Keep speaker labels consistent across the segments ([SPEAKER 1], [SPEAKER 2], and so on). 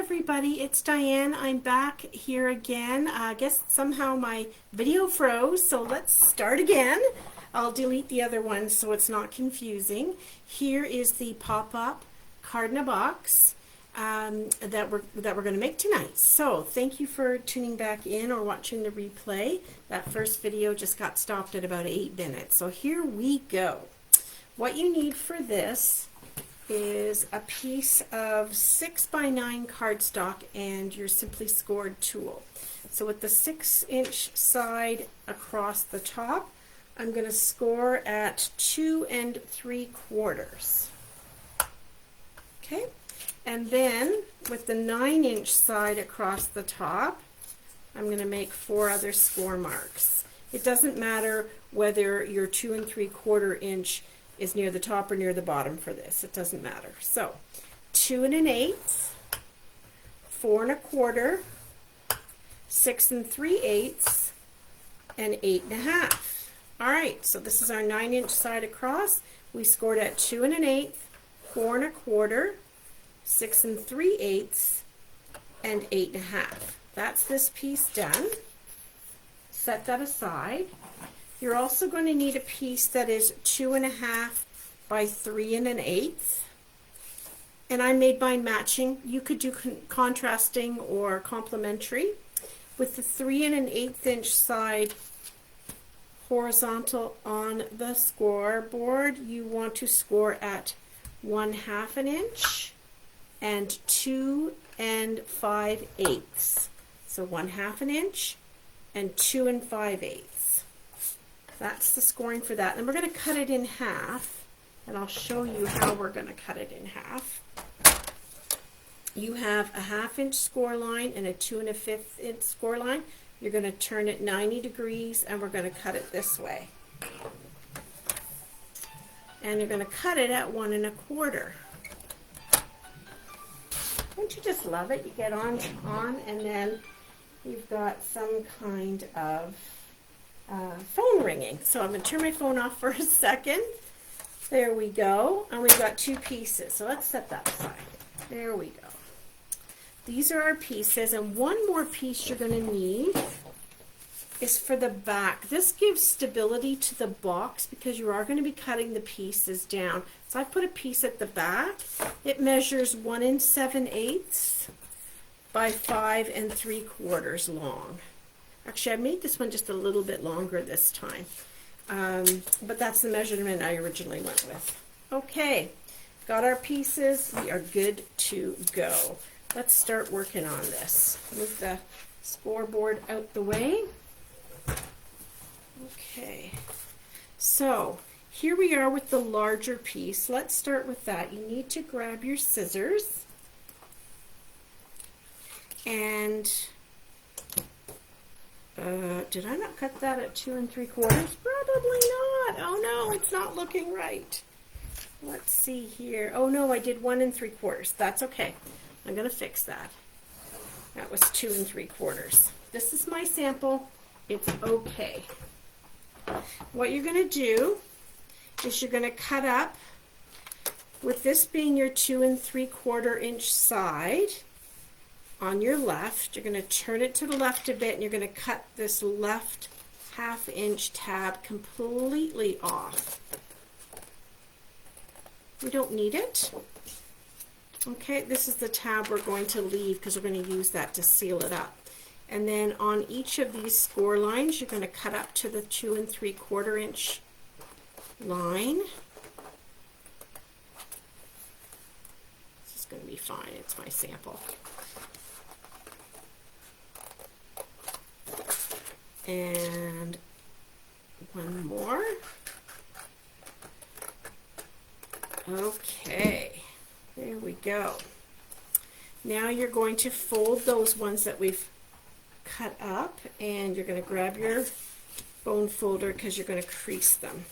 [SPEAKER 1] everybody, it's Diane. I'm back here again. I guess somehow my video froze, so let's start again. I'll delete the other one so it's not confusing. Here is the pop-up card in a box that we're going to make tonight. So thank you for tuning back in or watching the replay. That first video just got stopped at about 8 minutes. So here we go. What you need for this is a piece of 6x9 cardstock and your simply scored tool. So with the 6-inch side across the top, I'm going to score at 2 3/4. Okay, and then with the 9-inch side across the top, I'm going to make 4 other score marks. It doesn't matter whether your 2 3/4 inch is near the top or near the bottom for this. It doesn't matter. So 2 1/8, 4 1/4, 6 3/8, and 8 1/2. All right, so this is our 9-inch side across. We scored at 2 1/8, 4 1/4, 6 3/8, and 8 1/2. That's this piece done. Set that aside. You're also going to need a piece that is 2 1/2 by 3 1/8, and I made mine matching. You could do contrasting or complementary. With the 3 1/8 inch side horizontal on the scoreboard, you want to score at 1/2 inch and 2 5/8. So 1/2 inch and 2 5/8. That's the scoring for that. And we're going to cut it in half, and I'll show you how we're going to cut it in half. You have a 1/2 inch score line and a 2 1/5 inch score line. You're going to turn it 90 degrees, and we're going to cut it this way. And you're going to cut it at 1 1/4. Don't you just love it? You get on, and then you've got some kind of phone ringing. So I'm going to turn my phone off for a second. There we go. And we've got 2 pieces. So let's set that aside. There we go. These are our pieces, and one more piece you're going to need is for the back. This gives stability to the box because you are going to be cutting the pieces down. So I put a piece at the back. It measures 1 7/8 by 5 3/4 long. Actually, I made this one just a little bit longer this time, but that's the measurement I originally went with. Okay, got our pieces. We are good to go. Let's start working on this. Move the scoreboard out the way. Okay, so here we are with the larger piece. Let's start with that. You need to grab your scissors and did I not cut that at 2 3/4? Probably not. Oh no, it's not looking right. Let's see here. Oh no, I did 1 3/4. That's okay. I'm going to fix that. That was 2 3/4. This is my sample. It's okay. What you're going to do is you're going to cut up, with this being your 2 3/4 inch side, on your left. You're going to turn it to the left a bit, and you're going to cut this left 1/2 inch tab completely off. We don't need it. Okay, this is the tab we're going to leave because we're going to use that to seal it up. And then on each of these score lines, you're going to cut up to the 2 3/4 inch line. This is going to be fine. It's my sample. And one more. Okay, there we go. Now you're going to fold those ones that we've cut up, and you're going to grab your bone folder because you're going to crease them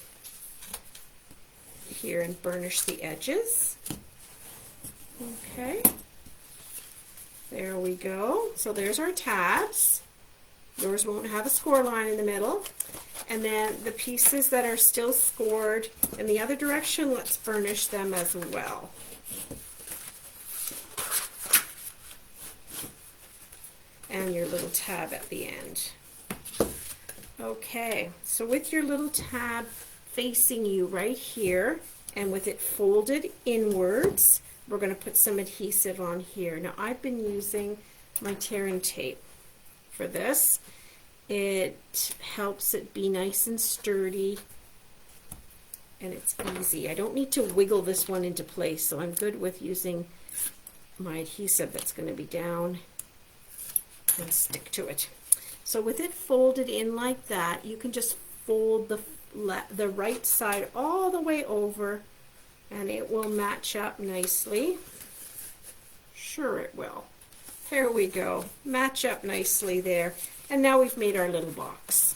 [SPEAKER 1] here and burnish the edges. Okay, there we go. So there's our tabs. Yours won't have a score line in the middle. And then the pieces that are still scored in the other direction, let's burnish them as well. down your little tab at the end. Okay, so with your little tab facing you right here, and with it folded inwards, we're going to put some adhesive on here. Now I've been using my tearing tape for this. It helps it be nice and sturdy, and it's easy. I don't need to wiggle this one into place, so I'm good with using my adhesive that's going to be down and stick to it. So with it folded in like that, you can just fold the right side all the way over, and it will match up nicely. Sure it will. There we go. Match up nicely there. And now we've made our little box.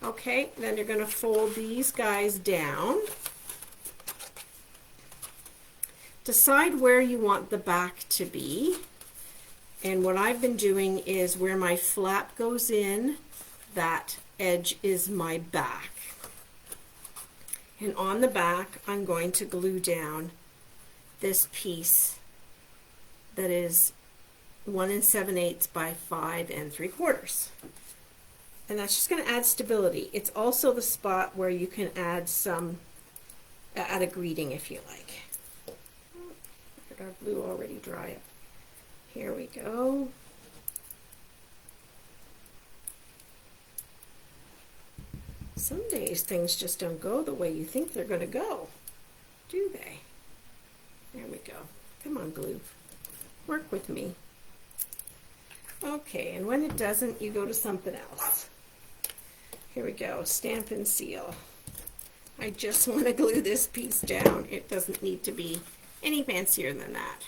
[SPEAKER 1] Okay, then you're going to fold these guys down. Decide where you want the back to be. And what I've been doing is where my flap goes in, that edge is my back. And on the back, I'm going to glue down this piece that is 1 7/8 by 5 3/4. And that's just going to add stability. It's also the spot where you can add add a greeting if you like. Look at our glue already dry up. Here we go. Some days things just don't go the way you think they're going to go, do they? There we go. Come on, glue. Work with me. Okay, and when it doesn't, you go to something else. Here we go, Stampin' Seal. I just want to glue this piece down. It doesn't need to be any fancier than that.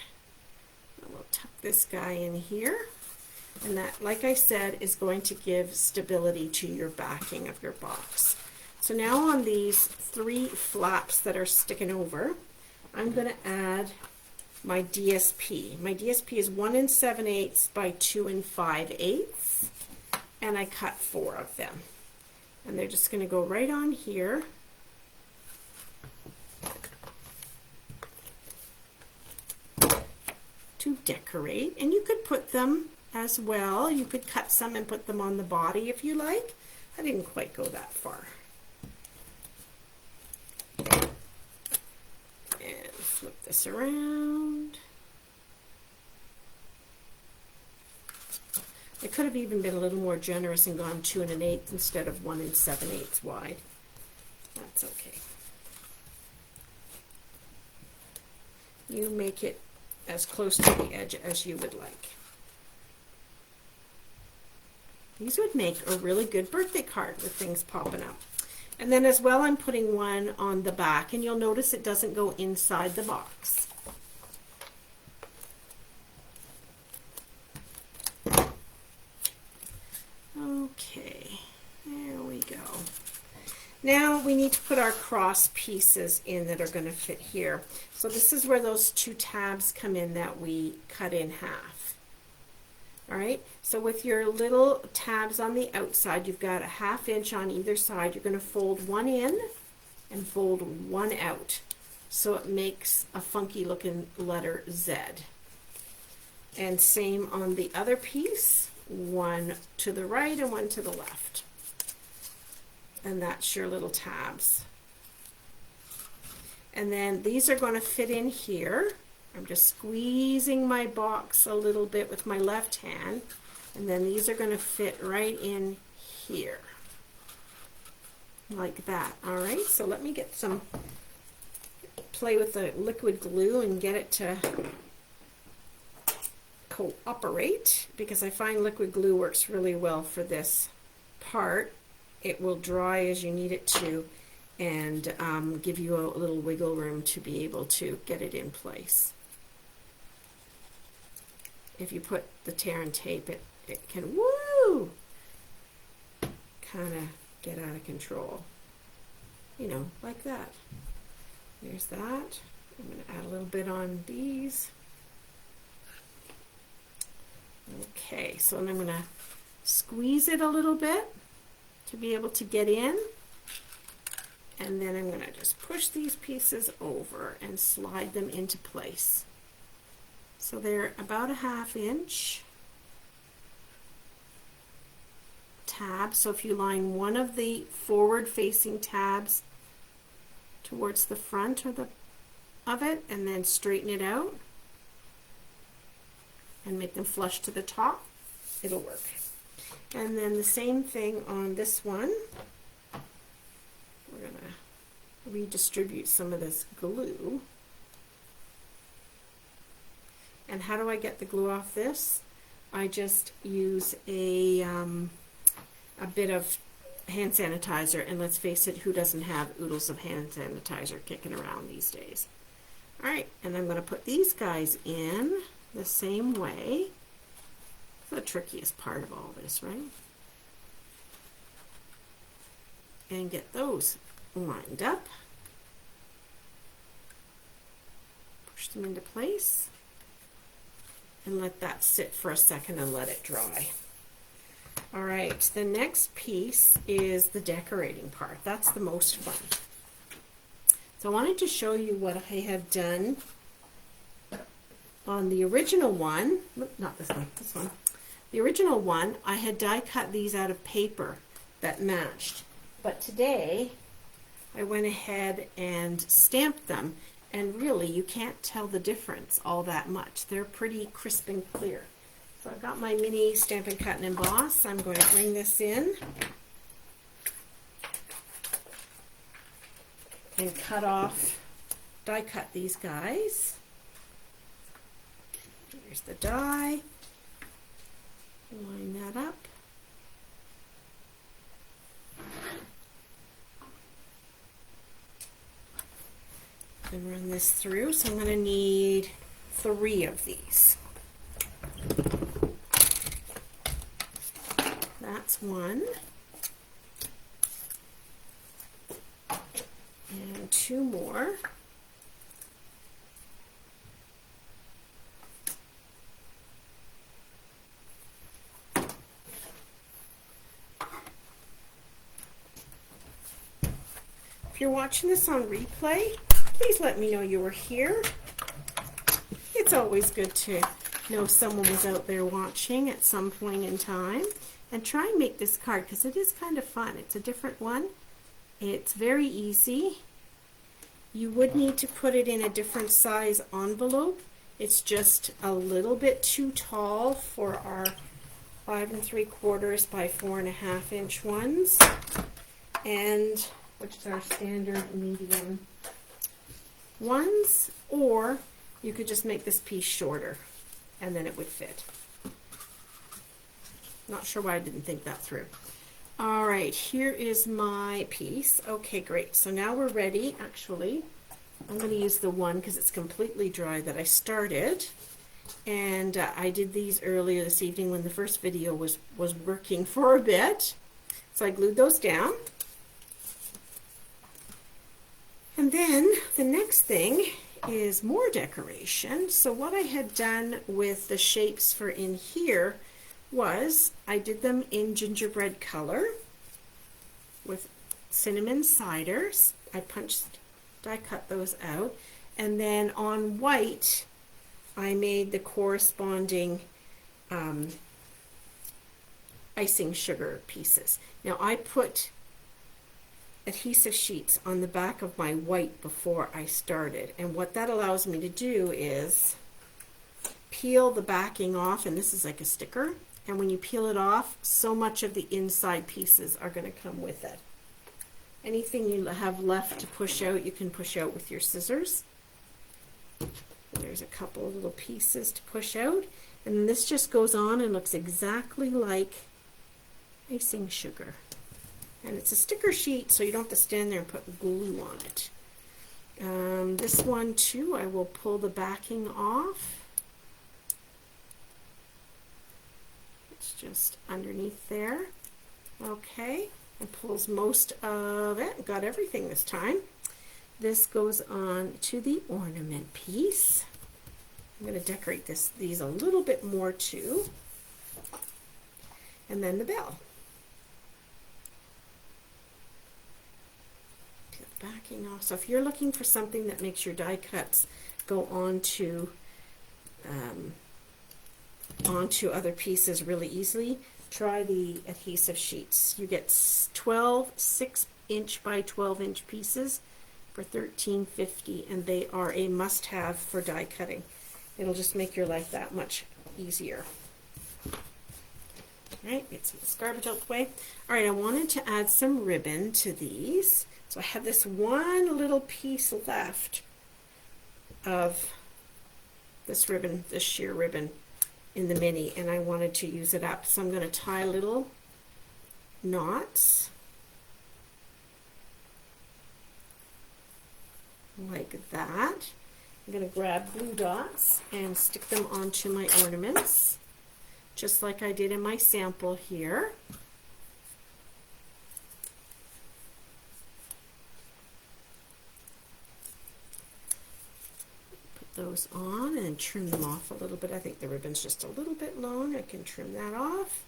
[SPEAKER 1] We'll tuck this guy in here, and that, like I said, is going to give stability to your backing of your box. So now on these 3 flaps that are sticking over, I'm going to add my DSP. My DSP is 1 7/8 by 2 5/8, and I cut 4 of them. And they're just going to go right on here. To decorate, and you could put them as well. You could cut some and put them on the body if you like. I didn't quite go that far. And flip this around. I could have even been a little more generous and gone 2 1/8 instead of 1 7/8 wide. That's okay. You make it as close to the edge as you would like. These would make a really good birthday card with things popping up. And then as well, I'm putting one on the back, and you'll notice it doesn't go inside the box. Okay, there we go. Now we need to put our cross pieces in that are going to fit here. So this is where those 2 tabs come in that we cut in half. All right, so with your little tabs on the outside, you've got a 1/2 inch on either side. You're going to fold one in and fold one out, so it makes a funky looking letter Z. And same on the other piece, one to the right and one to the left. And that's your little tabs. And then these are going to fit in here. I'm just squeezing my box a little bit with my left hand, and then these are going to fit right in here, like that. All right, so let me get some, play with the liquid glue and get it to cooperate, because I find liquid glue works really well for this part. It will dry as you need it to, and give you a little wiggle room to be able to get it in place. If you put the tear and tape, it can, kind of get out of control. You know, like that. There's that. I'm going to add a little bit on these. Okay, so then I'm going to squeeze it a little bit to be able to get in. And then I'm going to just push these pieces over and slide them into place. So they're about a 1/2 inch. tab. So if you line one of the forward facing tabs towards the front of it and then straighten it out and make them flush to the top, it'll work. And then the same thing on this one. We're going to redistribute some of this glue. And how do I get the glue off this? I just use a bit of hand sanitizer, and let's face it, who doesn't have oodles of hand sanitizer kicking around these days? All right, and I'm going to put these guys in the same way. The trickiest part of all this, right? And get those lined up. Push them into place and let that sit for a second and let it dry. All right, the next piece is the decorating part. That's the most fun. So I wanted to show you what I have done on the original one. Not this one, this one. The original one, I had die cut these out of paper that matched. But today, I went ahead and stamped them, and really you can't tell the difference all that much. They're pretty crisp and clear. So I've got my mini Stampin' Cut and Emboss. I'm going to bring this in and cut off, die cut these guys. Here's the die. Line that up. And run this through. So I'm going to need 3 of these. That's one. And 2 more. If you're watching this on replay, please let me know you were here. It's always good to know someone was out there watching at some point in time. And try and make this card because it is kind of fun. It's a different one. It's very easy. You would need to put it in a different size envelope. It's just a little bit too tall for our 5 3/4 by 4.5 inch ones, and which is our standard medium ones, or you could just make this piece shorter and then it would fit. Not sure why I didn't think that through. All right, here is my piece. Okay, great. So now we're ready. Actually, I'm going to use the one because it's completely dry that I started. And I did these earlier this evening when the first video was working for a bit. So I glued those down. And then the next thing is more decoration. So what I had done with the shapes for in here was I did them in gingerbread color with cinnamon ciders. I die cut those out, and then on white I made the corresponding icing sugar pieces. Now I put adhesive sheets on the back of my white before I started, and what that allows me to do is peel the backing off, and this is like a sticker, and when you peel it off, so much of the inside pieces are going to come with it. Anything you have left to push out, you can push out with your scissors. There's a couple of little pieces to push out, and this just goes on and looks exactly like icing sugar. And it's a sticker sheet, so you don't have to stand there and put glue on it. This one too, I will pull the backing off. It's just underneath there. Okay, and pulls most of it. Got everything this time. This goes on to the ornament piece. I'm going to decorate these a little bit more too. And then the bell. Get the backing off. So if you're looking for something that makes your die cuts go onto other pieces really easily, try the adhesive sheets. You get 12 6-inch by 12-inch pieces for $13.50, and they are a must-have for die cutting. It'll just make your life that much easier. All right, get some of this garbage out the way. All right, I wanted to add some ribbon to these. So I have this one little piece left of this ribbon, this sheer ribbon in the mini, and I wanted to use it up. So I'm going to tie little knots like that. I'm going to grab glue dots and stick them onto my ornaments, just like I did in my sample here. Put those on and trim them off a little bit. I think the ribbon's just a little bit long. I can trim that off.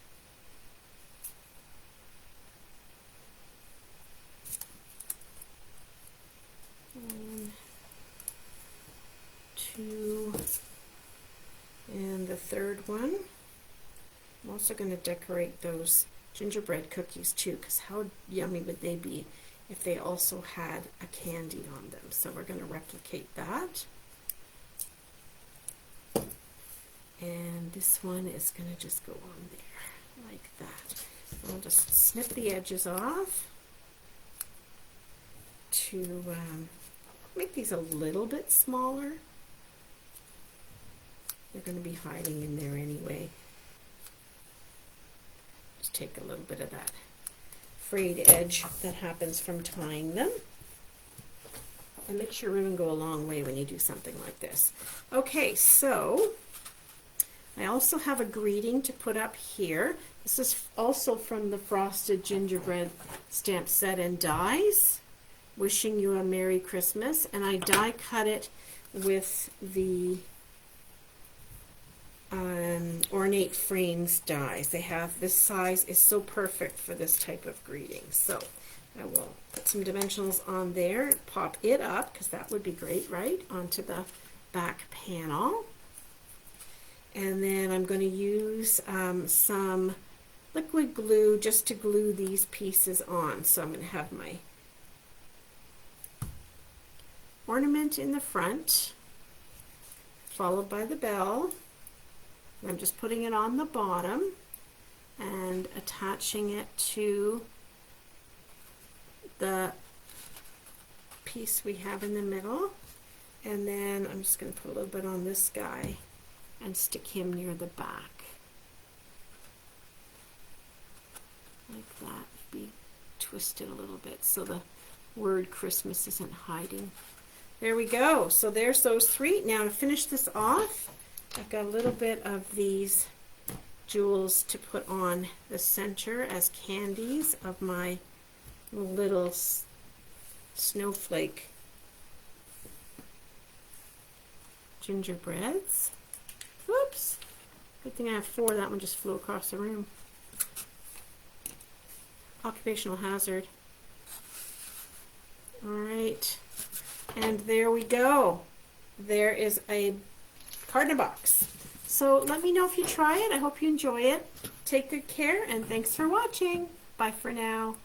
[SPEAKER 1] One, two, and the third one. I'm also going to decorate those gingerbread cookies too, because how yummy would they be if they also had a candy on them. So we're going to replicate that. And this one is going to just go on there like that. I'll just snip the edges off to make these a little bit smaller. They're going to be hiding in there anyway. Just take a little bit of that frayed edge that happens from tying them. And makes your ribbon go a long way when you do something like this. Okay, so I also have a greeting to put up here. This is also from the Frosted Gingerbread Stamp Set and Dies. Wishing you a Merry Christmas. And I die cut it with the Ornate Frames dies. They have, this size is so perfect for this type of greeting. So I will put some dimensionals on there, pop it up, because that would be great, right, onto the back panel. And then I'm going to use some liquid glue just to glue these pieces on. So I'm going to have my ornament in the front, followed by the bell. I'm just putting it on the bottom and attaching it to the piece we have in the middle. And then I'm just going to put a little bit on this guy and stick him near the back. Like that. Be twisted a little bit so the word Christmas isn't hiding. There we go. So there's those three. Now to finish this off, I've got a little bit of these jewels to put on the center as candies of my little snowflake gingerbreads. Whoops! Good thing I have 4. That one just flew across the room. Occupational hazard. Alright. And there we go. There is a card in a box. So let me know if you try it. I hope you enjoy it. Take good care, and thanks for watching. Bye for now.